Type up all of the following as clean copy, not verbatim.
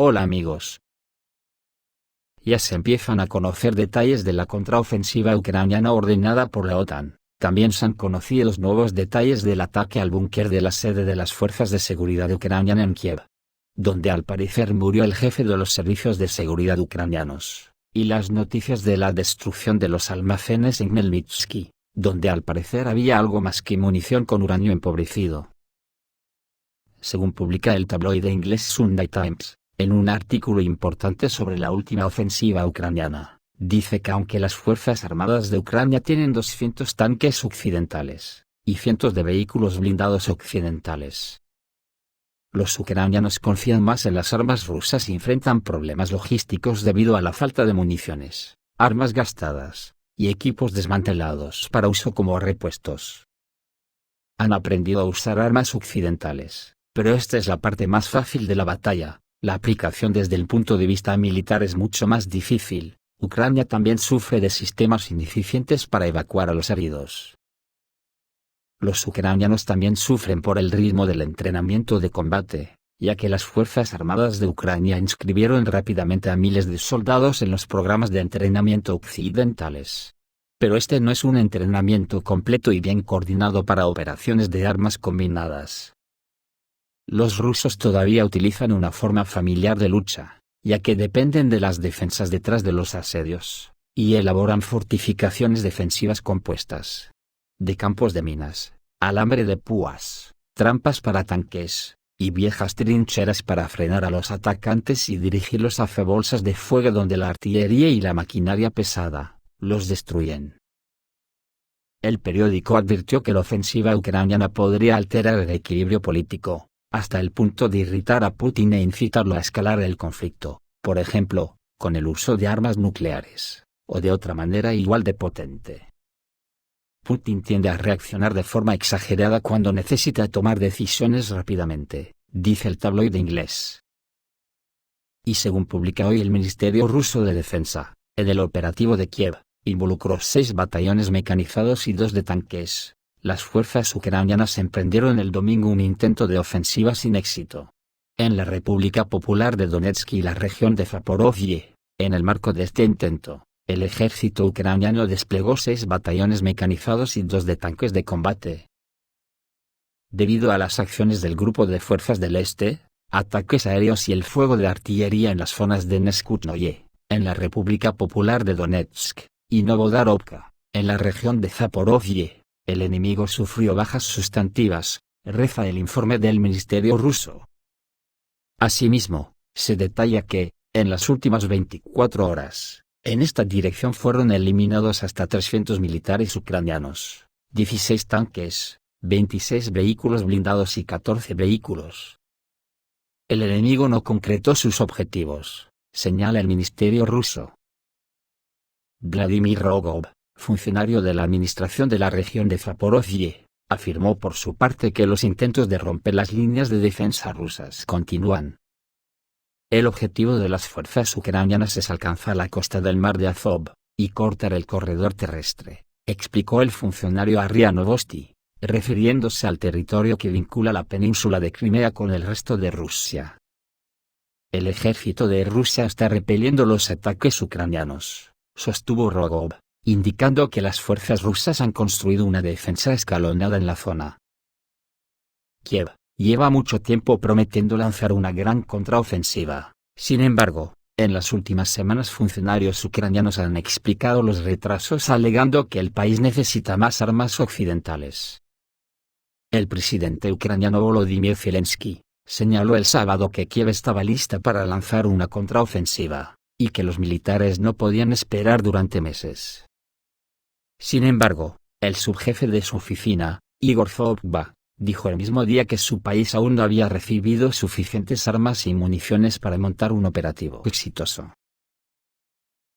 Hola amigos. Ya se empiezan a conocer detalles de la contraofensiva ucraniana ordenada por la OTAN. También se han conocido los nuevos detalles del ataque al búnker de la sede de las Fuerzas de Seguridad ucraniana en Kiev, donde al parecer murió el jefe de los servicios de seguridad ucranianos, y las noticias de la destrucción de los almacenes en Khmelnytskyi, donde al parecer había algo más que munición con uranio empobrecido. Según publica el tabloide inglés Sunday Times, en un artículo importante sobre la última ofensiva ucraniana, dice que aunque las Fuerzas Armadas de Ucrania tienen 200 tanques occidentales, y cientos de vehículos blindados occidentales, los ucranianos confían más en las armas rusas y enfrentan problemas logísticos debido a la falta de municiones, armas gastadas, y equipos desmantelados para uso como repuestos. Han aprendido a usar armas occidentales, pero esta es la parte más fácil de la batalla. La aplicación desde el punto de vista militar es mucho más difícil. Ucrania también sufre de sistemas ineficientes para evacuar a los heridos. Los ucranianos también sufren por el ritmo del entrenamiento de combate, ya que las Fuerzas Armadas de Ucrania inscribieron rápidamente a miles de soldados en los programas de entrenamiento occidentales. Pero este no es un entrenamiento completo y bien coordinado para operaciones de armas combinadas. Los rusos todavía utilizan una forma familiar de lucha, ya que dependen de las defensas detrás de los asedios, y elaboran fortificaciones defensivas compuestas de campos de minas, alambre de púas, trampas para tanques, y viejas trincheras para frenar a los atacantes y dirigirlos hacia bolsas de fuego donde la artillería y la maquinaria pesada los destruyen. El periódico advirtió que la ofensiva ucraniana podría alterar el equilibrio político, hasta el punto de irritar a Putin e incitarlo a escalar el conflicto, por ejemplo, con el uso de armas nucleares, o de otra manera igual de potente. Putin tiende a reaccionar de forma exagerada cuando necesita tomar decisiones rápidamente, dice el tabloide inglés. Y según publica hoy el Ministerio Ruso de Defensa, en el operativo de Kiev, involucró 6 batallones mecanizados y 2 de tanques. Las fuerzas ucranianas emprendieron el domingo un intento de ofensiva sin éxito en la República Popular de Donetsk y la región de Zaporozhye. En el marco de este intento, el ejército ucraniano desplegó 6 batallones mecanizados y 2 de tanques de combate. Debido a las acciones del Grupo de Fuerzas del Este, ataques aéreos y el fuego de artillería en las zonas de Neskutnoye, en la República Popular de Donetsk, y Novodarovka, en la región de Zaporozhye, el enemigo sufrió bajas sustantivas, reza el informe del Ministerio ruso. Asimismo, se detalla que, en las últimas 24 horas, en esta dirección fueron eliminados hasta 300 militares ucranianos, 16 tanques, 26 vehículos blindados y 14 vehículos. El enemigo no concretó sus objetivos, señala el Ministerio ruso. Vladimir Rogov, funcionario de la administración de la región de Zaporozhye, afirmó por su parte que los intentos de romper las líneas de defensa rusas continúan. El objetivo de las fuerzas ucranianas es alcanzar la costa del mar de Azov, y cortar el corredor terrestre, explicó el funcionario a RIA Novosti, refiriéndose al territorio que vincula la península de Crimea con el resto de Rusia. El ejército de Rusia está repeliendo los ataques ucranianos, sostuvo Rogov, indicando que las fuerzas rusas han construido una defensa escalonada en la zona. Kiev lleva mucho tiempo prometiendo lanzar una gran contraofensiva. Sin embargo, en las últimas semanas funcionarios ucranianos han explicado los retrasos alegando que el país necesita más armas occidentales. El presidente ucraniano Volodymyr Zelensky señaló el sábado que Kiev estaba lista para lanzar una contraofensiva, y que los militares no podían esperar durante meses. Sin embargo, el subjefe de su oficina, Igor Zhukba, dijo el mismo día que su país aún no había recibido suficientes armas y municiones para montar un operativo exitoso.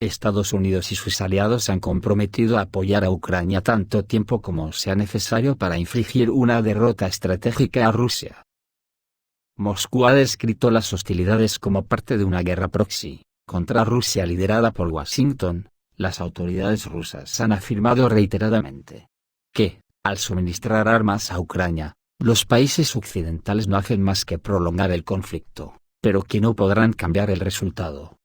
Estados Unidos y sus aliados se han comprometido a apoyar a Ucrania tanto tiempo como sea necesario para infligir una derrota estratégica a Rusia. Moscú ha descrito las hostilidades como parte de una guerra proxy contra Rusia liderada por Washington. Las autoridades rusas han afirmado reiteradamente que, al suministrar armas a Ucrania, los países occidentales no hacen más que prolongar el conflicto, pero que no podrán cambiar el resultado.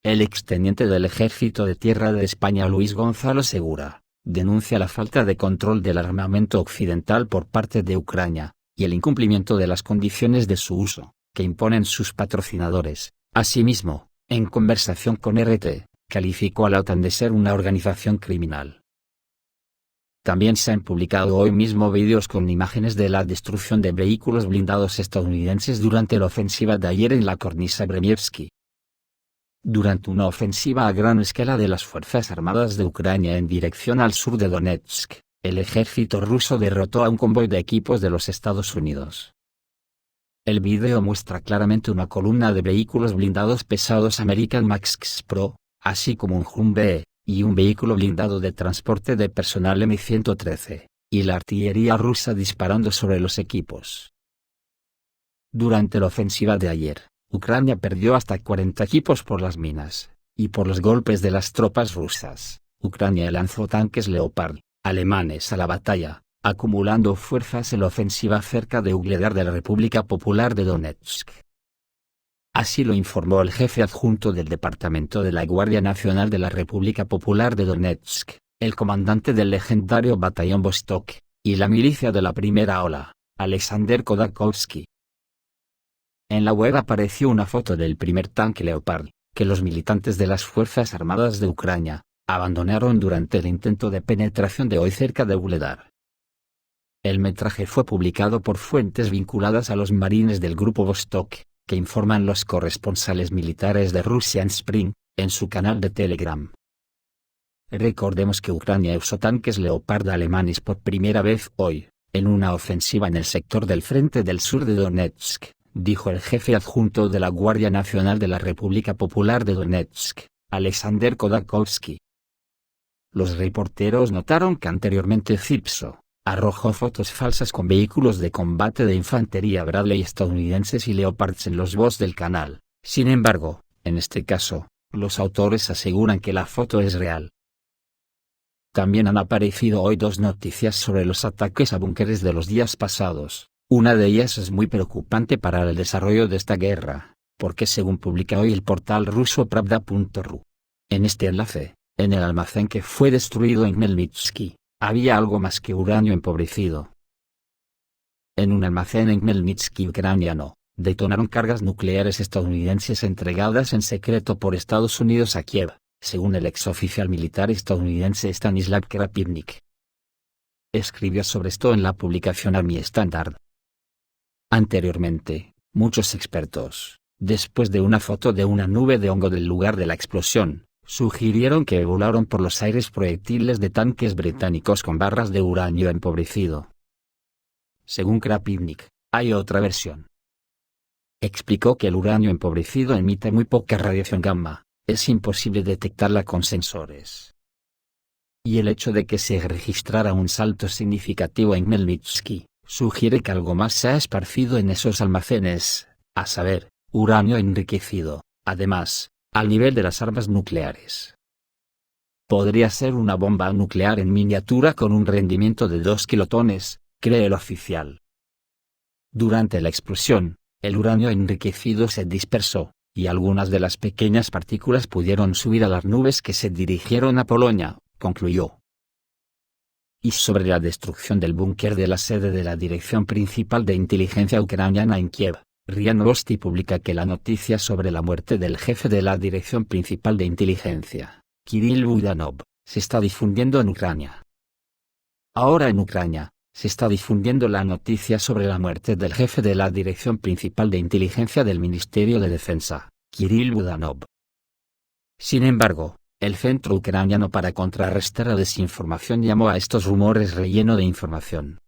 El exteniente del Ejército de Tierra de España Luis Gonzalo Segura, denuncia la falta de control del armamento occidental por parte de Ucrania, y el incumplimiento de las condiciones de su uso, que imponen sus patrocinadores. Asimismo, en conversación con RT, calificó a la OTAN de ser una organización criminal. También se han publicado hoy mismo vídeos con imágenes de la destrucción de vehículos blindados estadounidenses durante la ofensiva de ayer en la cornisa Bremievsky. Durante una ofensiva a gran escala de las Fuerzas Armadas de Ucrania en dirección al sur de Donetsk, el ejército ruso derrotó a un convoy de equipos de los Estados Unidos. El vídeo muestra claramente una columna de vehículos blindados pesados American Max Pro, así como un Humvee, y un vehículo blindado de transporte de personal M113, y la artillería rusa disparando sobre los equipos. Durante la ofensiva de ayer, Ucrania perdió hasta 40 equipos por las minas, y por los golpes de las tropas rusas. Ucrania lanzó tanques Leopard alemanes a la batalla, acumulando fuerzas en la ofensiva cerca de Ugledar de la República Popular de Donetsk. Así lo informó el jefe adjunto del Departamento de la Guardia Nacional de la República Popular de Donetsk, el comandante del legendario Batallón Vostok, y la milicia de la primera ola, Alexander Khodakovsky. En la web apareció una foto del primer tanque Leopard, que los militantes de las Fuerzas Armadas de Ucrania abandonaron durante el intento de penetración de hoy cerca de Ugledar. El metraje fue publicado por fuentes vinculadas a los marines del grupo Vostok, que informan los corresponsales militares de Russian Spring, en su canal de Telegram. Recordemos que Ucrania usó tanques Leopard alemanes por primera vez hoy, en una ofensiva en el sector del frente del sur de Donetsk, dijo el jefe adjunto de la Guardia Nacional de la República Popular de Donetsk, Alexander Khodakovsky. Los reporteros notaron que anteriormente Zipso arrojó fotos falsas con vehículos de combate de infantería Bradley estadounidenses y Leopards en los bots del canal. Sin embargo, en este caso, los autores aseguran que la foto es real. También han aparecido hoy dos noticias sobre los ataques a búnkeres de los días pasados. Una de ellas es muy preocupante para el desarrollo de esta guerra, porque según publica hoy el portal ruso Pravda.ru. En este enlace, en el almacén que fue destruido en Khmelnytsky, había algo más que uranio empobrecido. En un almacén en Khmelnytsky ucraniano, detonaron cargas nucleares estadounidenses entregadas en secreto por Estados Unidos a Kiev, según el exoficial militar estadounidense Stanislav Krapivnik. Escribió sobre esto en la publicación Army Standard. Anteriormente, muchos expertos, después de una foto de una nube de hongo del lugar de la explosión, sugirieron que volaron por los aires proyectiles de tanques británicos con barras de uranio empobrecido. Según Krapivnik, hay otra versión. Explicó que el uranio empobrecido emite muy poca radiación gamma, es imposible detectarla con sensores. Y el hecho de que se registrara un salto significativo en Khmelnytsky, sugiere que algo más se ha esparcido en esos almacenes, a saber, uranio enriquecido, además, al nivel de las armas nucleares. Podría ser una bomba nuclear en miniatura con un rendimiento de 2 kilotones, cree el oficial. Durante la explosión, el uranio enriquecido se dispersó, y algunas de las pequeñas partículas pudieron subir a las nubes que se dirigieron a Polonia, concluyó. Y sobre la destrucción del búnker de la sede de la Dirección Principal de Inteligencia Ucraniana en Kiev, RIA Novosti publica que la noticia sobre la muerte del jefe de la Dirección Principal de Inteligencia, Kirill Budanov, se está difundiendo en Ucrania. Ahora en Ucrania, se está difundiendo la noticia sobre la muerte del jefe de la Dirección Principal de Inteligencia del Ministerio de Defensa, Kirill Budanov. Sin embargo, el Centro Ucraniano para contrarrestar la desinformación llamó a estos rumores relleno de información.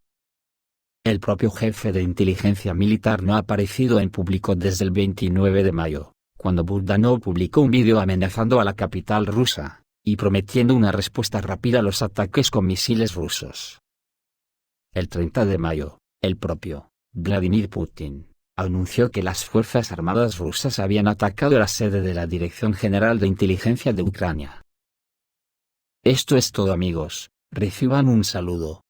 El propio jefe de inteligencia militar no ha aparecido en público desde el 29 de mayo, cuando Budanov publicó un vídeo amenazando a la capital rusa, y prometiendo una respuesta rápida a los ataques con misiles rusos. El 30 de mayo, el propio Vladimir Putin anunció que las Fuerzas Armadas rusas habían atacado la sede de la Dirección General de Inteligencia de Ucrania. Esto es todo amigos, reciban un saludo.